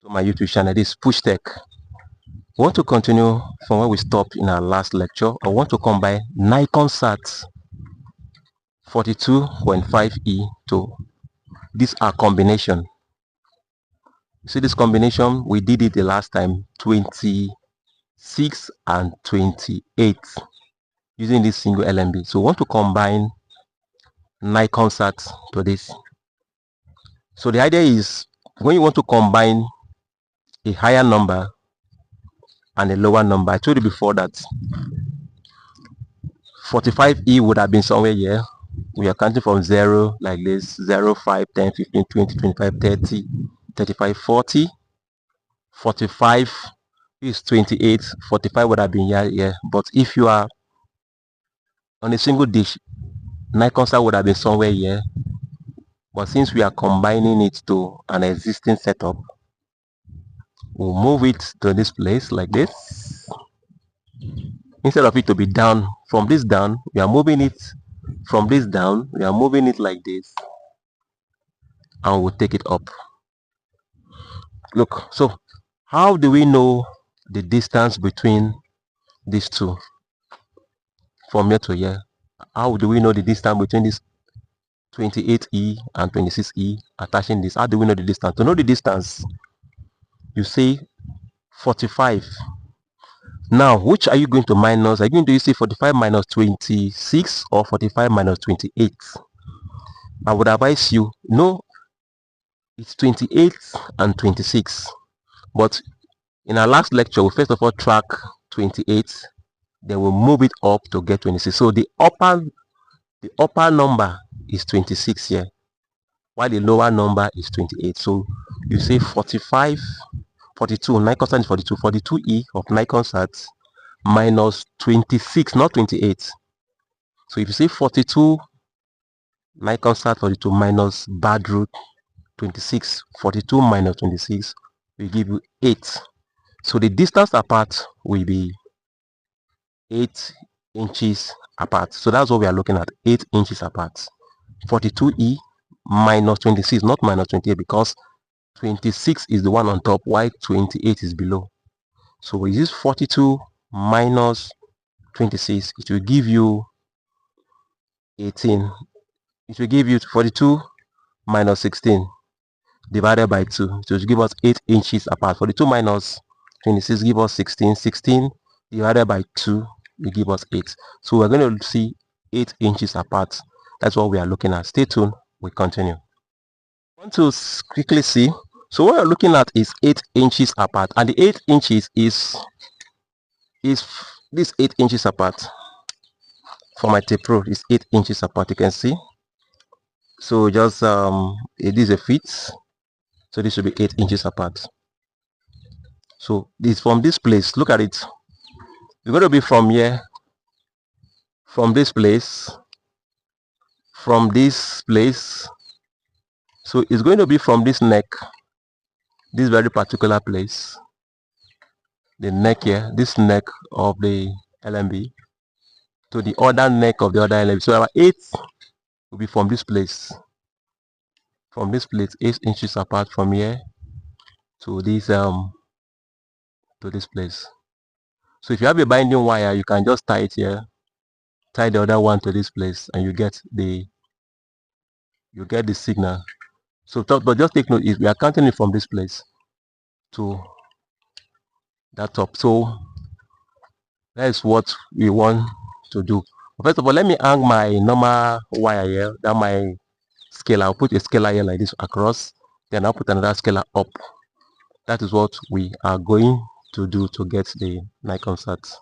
to my YouTube channel. This is Push Tech. We want to continue from where we stopped in our last lecture. I want to combine Nigcomsat 42.5E to this combination. See this combination, we did it the last time, 26 and 28 using this single LMB. So we want to combine Nigcomsat to this. So the idea is when you want to combine a higher number and a lower number, I told you before that 45E would have been somewhere here. We are counting from 0 like this: 0, 5, 10, 15, 20, 25, 30, 35, 40. 45 is 28. 45 would have been here. But if you are on a single dish, Nigcomsat would have been somewhere here. But since we are combining it to an existing setup, we'll move it to this place like this. Instead of it to be down, from this down, we are moving it from this down, we are moving it like this, and we'll take it up. Look, so how do we know the distance between these two from here to here? How do we know the distance between this 28E and 26E attaching this? How do we know the distance? To know the distance, you say 45. Now, which are you going to minus? Are you going to say 45 minus 26 or 45 minus 28? I would advise you, no, it's 28 and 26. But in our last lecture, we first of all track 28, then we'll move it up to get 26. So the upper number is 26 here, while the lower number is 28. So you say 45, 42, Nigcomsat is 42, 42E of Nigcomsat minus 26, not 28. So if you say 42, Nigcomsat 42 minus Badr 26, 42 minus 26 will give you 8. So the distance apart will be 8 inches apart. So that's what we are looking at, 8 inches apart. 42E minus 26, not minus 28, because 26 is the one on top while 28 is below. So we use 42 minus 26, it will give you 18. It will give you 42 minus 16 divided by 2. So it will give us 8 inches apart. 42 minus 26 give us 16. 16 divided by 2 will give us 8. So we're going to see 8 inches apart. That's what we are looking at. Stay tuned, we continue. I want to quickly see. So what we're looking at is 8 inches apart, and the 8 inches is this 8 inches apart. For my tape rule, is 8 inches apart. You can see. So just it is a feet. So this should be 8 inches apart. So this from this place. Look at it. It's going to be from here, from this place, from this place. So it's going to be from this neck, this very particular place, the neck here, this neck of the LMB, to the other neck of the other LMB. So our 8 will be from this place, 8 inches apart from here to this place. So if you have a binding wire, you can just tie it here, tie the other one to this place, and you get the signal. So but just take note, is we are counting it from this place to that top. So that is what we want to do. First of all, let me hang my normal wire here, that my scaler. I'll put a scaler here like this across, then I'll put another scaler up. That is what we are going to do to get the Nigcomsat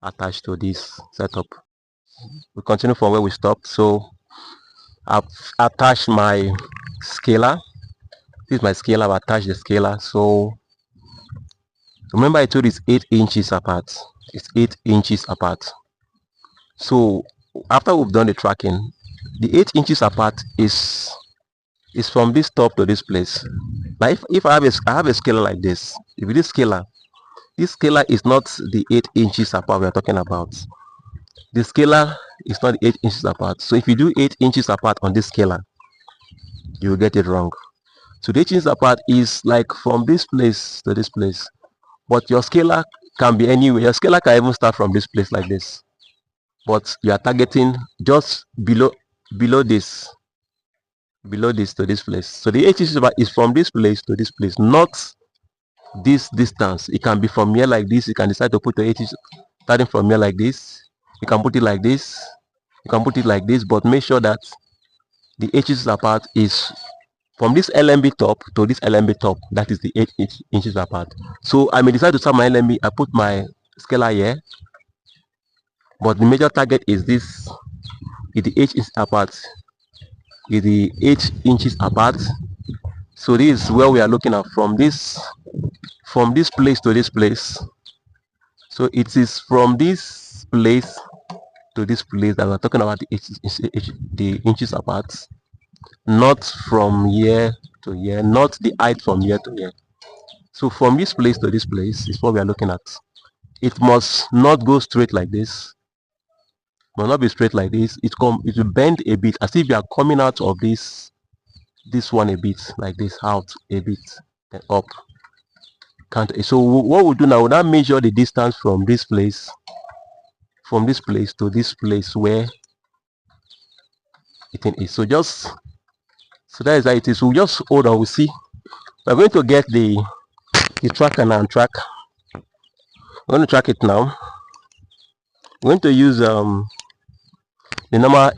attached to this setup. We continue from where we stopped. So I've attached my scaler. This is my scaler. I've attached the scaler. So remember I told you it's 8 inches apart. It's 8 inches apart. So after we've done the tracking, the 8 inches apart is from this top to this place. Like if I have a scaler like this, if this scaler is not the 8 inches apart we are talking about. The scaler is not 8 inches apart. So if you do 8 inches apart on this scaler, you will get it wrong. So the 8 inches apart is like from this place to this place, but your scalar can be anywhere. Your scalar can even start from this place like this, but you are targeting just below this to this place. So the 8 inches apart is from this place to this place, not this distance. It can be from here like this. You can decide to put the 8 inches starting from here like this. You can put it like this, you can put it like this, but make sure that the 8 inches apart is from this LMB top to this LMB top. That is the 8 inches apart. So I may decide to start my LMB. I put my scalar here, but the major target is this, is the 8 inches apart, is the 8 inches apart. So this is where we are looking at, from this place to this place. So it is from this place to this place that we're talking about the inches apart, not from here to here, not the height from here to here. So from this place to this place is what we are looking at. It must not go straight like this, must not be straight like this. It will bend a bit, as if you are coming out of this one a bit like this, out a bit, then up. So what we'll do now, we'll now measure the distance from this place to this place where it is. So that is how it is. We'll just hold on, we'll see. We're going to get the tracker now and track. We're going to track it now. We're going to use the normal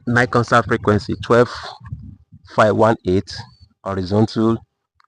Nigcomsat frequency 12.5E, horizontal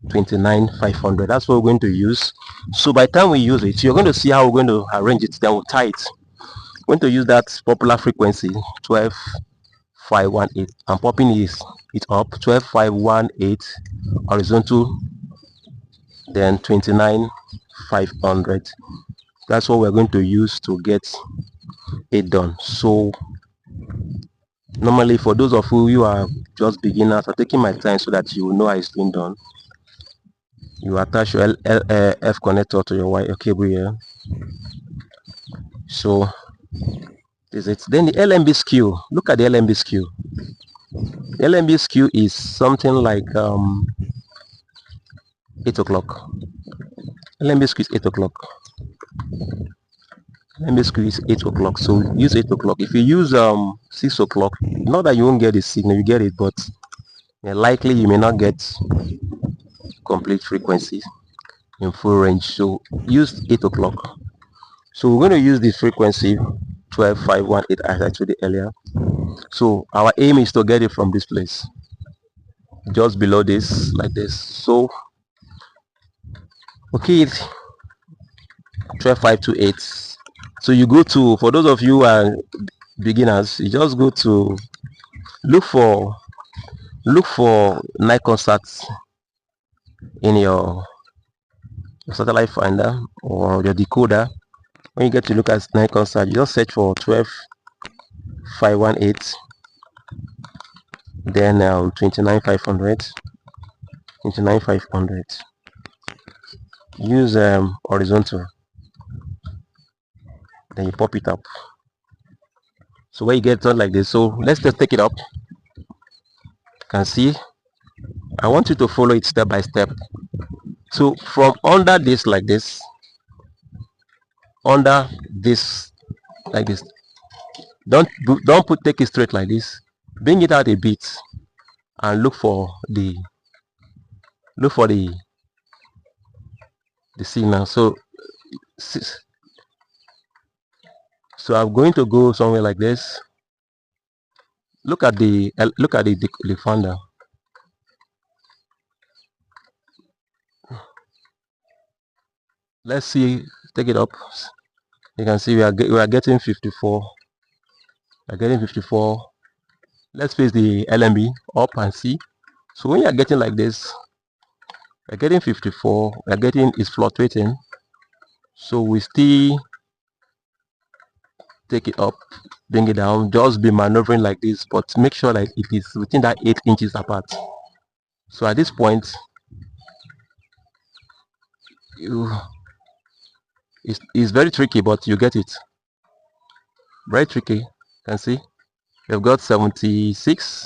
29.500. That's what we're going to use. So by the time we use it, you're going to see how we're going to arrange it. Then we'll tie it. We're going to use that popular frequency 12.5E. I'm popping it up, 12.5E horizontal, then 29.500. That's what we're going to use to get it done. So normally, for those of you who are just beginners, I'm taking my time so that you will know how it's being done. You attach your F connector to your wire cable here. So this is it. Then the LMB skew. Look at the LMB skew. The LMB skew is something like 8 o'clock. LMB skew is 8 o'clock. LMB skew is 8 o'clock. So use 8 o'clock. If you use 6 o'clock, not that you won't get the signal, you get it, but likely you may not get complete frequencies in full range. So use 8 o'clock. So we're going to use this frequency 12.5E as I told you earlier. So our aim is to get it from this place, just below this, like this. So okay, 12.528. So you go to, for those of you who are beginners, you just go to look for Nigcomsat in your satellite finder or your decoder. When you get to look at Nigcomsat, you just search for 12.5E, then 29.500. Use horizontal, then you pop it up. So when you get done like this, so let's just take it up. You can see, I want you to follow it step by step. So from under this, like this, under this, like this, take it straight like this. Bring it out a bit and look for the signal. So I'm going to go somewhere like this. Look at the finder. Let's see, take it up. You can see we are getting 54. We are getting 54. Let's face the LMB up and see. So when you are getting like this, we are getting 54. We are getting, is fluctuating. So we still take it up, bring it down, just be maneuvering like this, but make sure that it is within that 8 inches apart. So at this point, it's very tricky, but you get it. Very tricky. You can see we've got 76,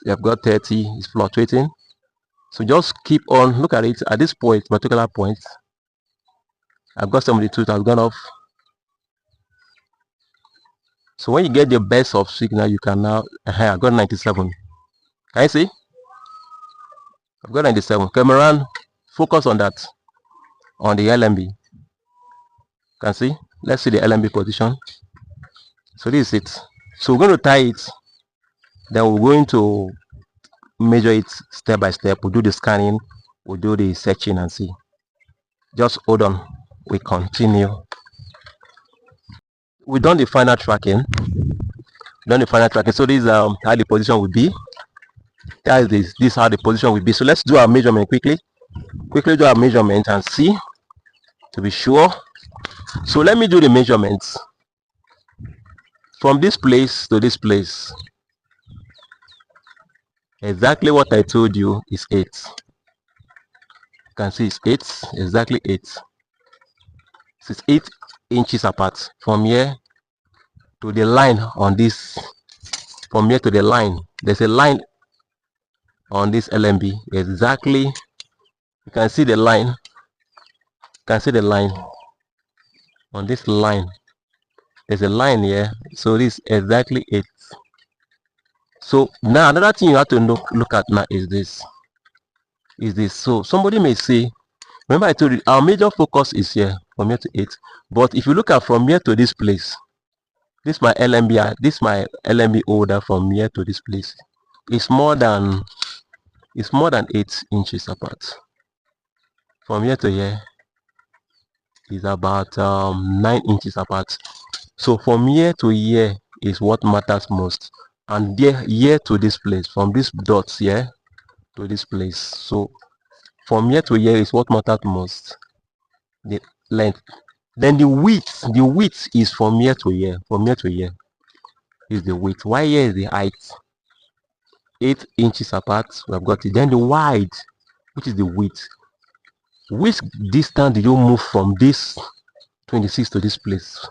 you have got 30, it's fluctuating. So just keep on, look at it at this point, particular point. I've got 72, it has gone off. So when you get the best of signal, you can now, I've got 97. Can you see? I've got 97. Camera, focus on that, on the LMB. Can see? Let's see the LMB position. So this is it. So we're going to tie it, then we're going to measure it step by step. We'll do the scanning, we'll do the searching and see. Just hold on, we continue. We've done the final tracking. So this is how the position will be. That is this is how the position will be. So let's do our measurement quickly do our measurement and see to be sure. So let me do the measurements from this place to this place. Exactly what I told you is 8. You can see it's 8, exactly 8. It's 8 inches apart from here to the line on this. From here to the line, there's a line on this LMB. Exactly, you can see the line. You can see the line on this line. There's a line here, so this is exactly 8. So now another thing you have to look at now is this. So somebody may say, remember I told you our major focus is here from here to 8, but if you look at from here to this place, this my LMB, this my LMB order from here to this place, it's more than 8 inches apart. From here to here is about 9 inches apart. So from here to here is what matters most, and here to this place, from this dots here to this place. So from here to here is what matters most, the length. Then the width is from here to here. From here to here is the width. Why here is the height? 8 inches apart, we have got it. Then the wide, which is the width. Which distance do you move from this 26 to this place?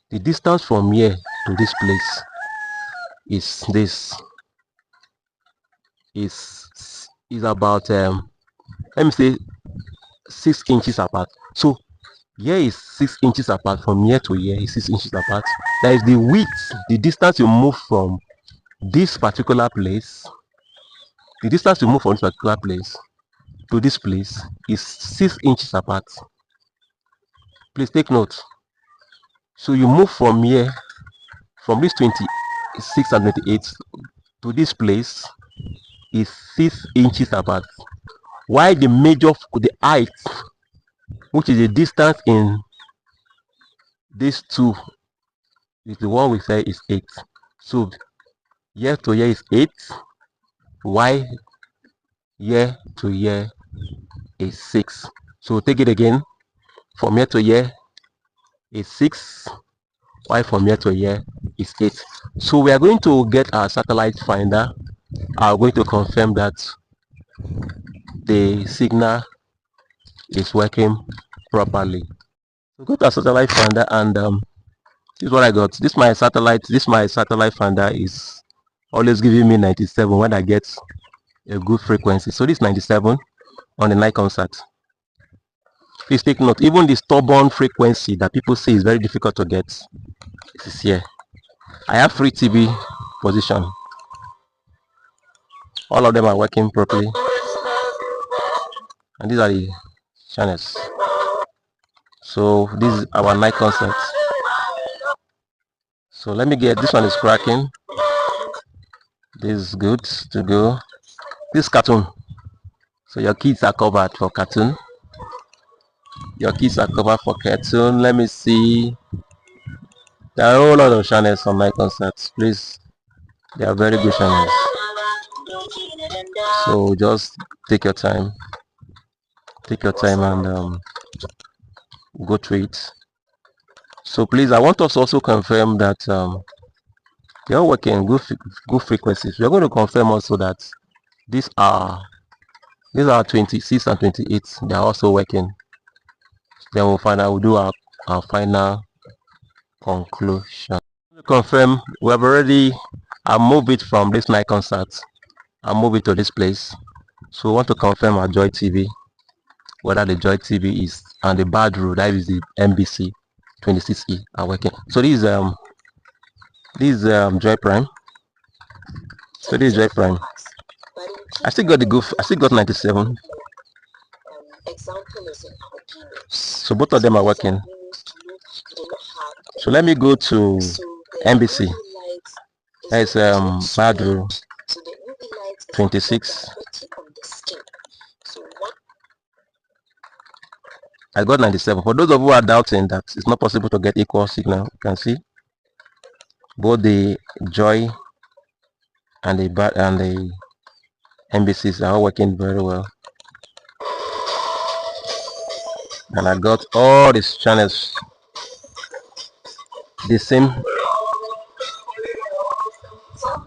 The distance from here to this place is this. Is about let me say 6 inches apart. So here is 6 inches apart. From here to here is 6 inches apart. That is the width, the distance you move from this particular place. The distance you move from this particular place to this place is 6 inches apart. Please take note. So you move from here, from this 26 and 28 to this place is 6 inches apart. Why the height, which is the distance in these two, is the one we say is 8. So here to here is 8. Why here to here is 6. So take it again. From here to here is 6. Why from here to here is 8. So we are going to get our satellite finder. I'm going to confirm that the signal is working properly. So go to our satellite finder, and this is what I got. This my satellite finder is always giving me 97 when I get a good frequency. So this 97 on the Nigcomsat. Please take note, even the stubborn frequency that people say is very difficult to get, this is here. I have free TV position. All of them are working properly, and these are the channels. So this is our Nigcomsat. So let me get this one is cracking. This is good to go. This cartoon. So your kids are covered for cartoon. Your kids are covered for cartoon. Let me see. There are a whole lot of channels on Nigcomsat. Please, they are very good channels. So just take your time. Take your time and go through it. So please, I want us to also confirm that you're working good frequencies. We are going to confirm also that these are 26 and 28. They are also working. Then we'll do our final conclusion. To confirm, we have already moved it from this Nigcomsat I'll move it to this place. So we want to confirm our Joy TV, whether the Joy TV is and the Badr, that is the MBC 26E, are working. So this is Joy Prime. So this is Joy Prime. I still got the goof. I still got 97. So both of them are working. So let me go to NBC. That's Badr 26. I got 97. For those of you who are doubting that it's not possible to get equal signal, you can see both the Joy and the NBCs are all working very well. And I got all these channels the same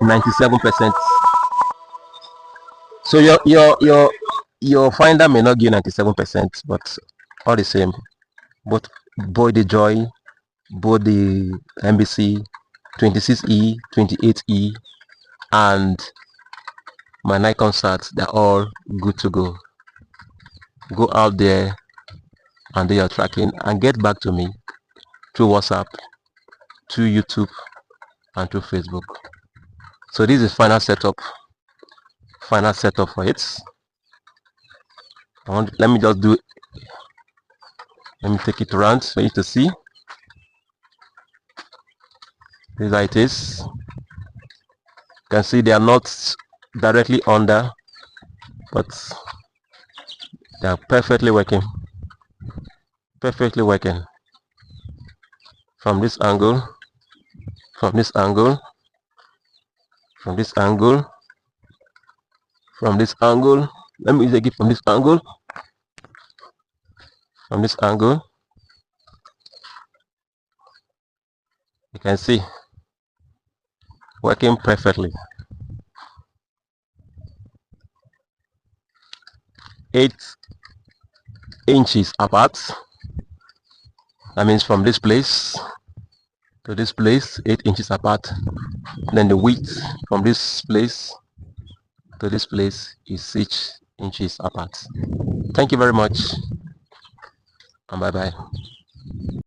97%. So your finder may not give 97%, but all the same, both the Joy, both the NBC 26E, 28E, and my Nigcomsat, they're all good to go. Go out there and do your tracking and get back to me through WhatsApp, through YouTube, and through Facebook. So this is final setup for it. Let me take it around for you to see. This is how it is. You can see they are not directly under, but they are perfectly working. From this angle, from this angle, from this angle, from this angle. Let me take it from this angle. From this angle, you can see working perfectly. 8 inches apart. That means from this place to this place, 8 inches apart. Then the width from this place to this place is 6 inches apart. Thank you very much, and bye bye.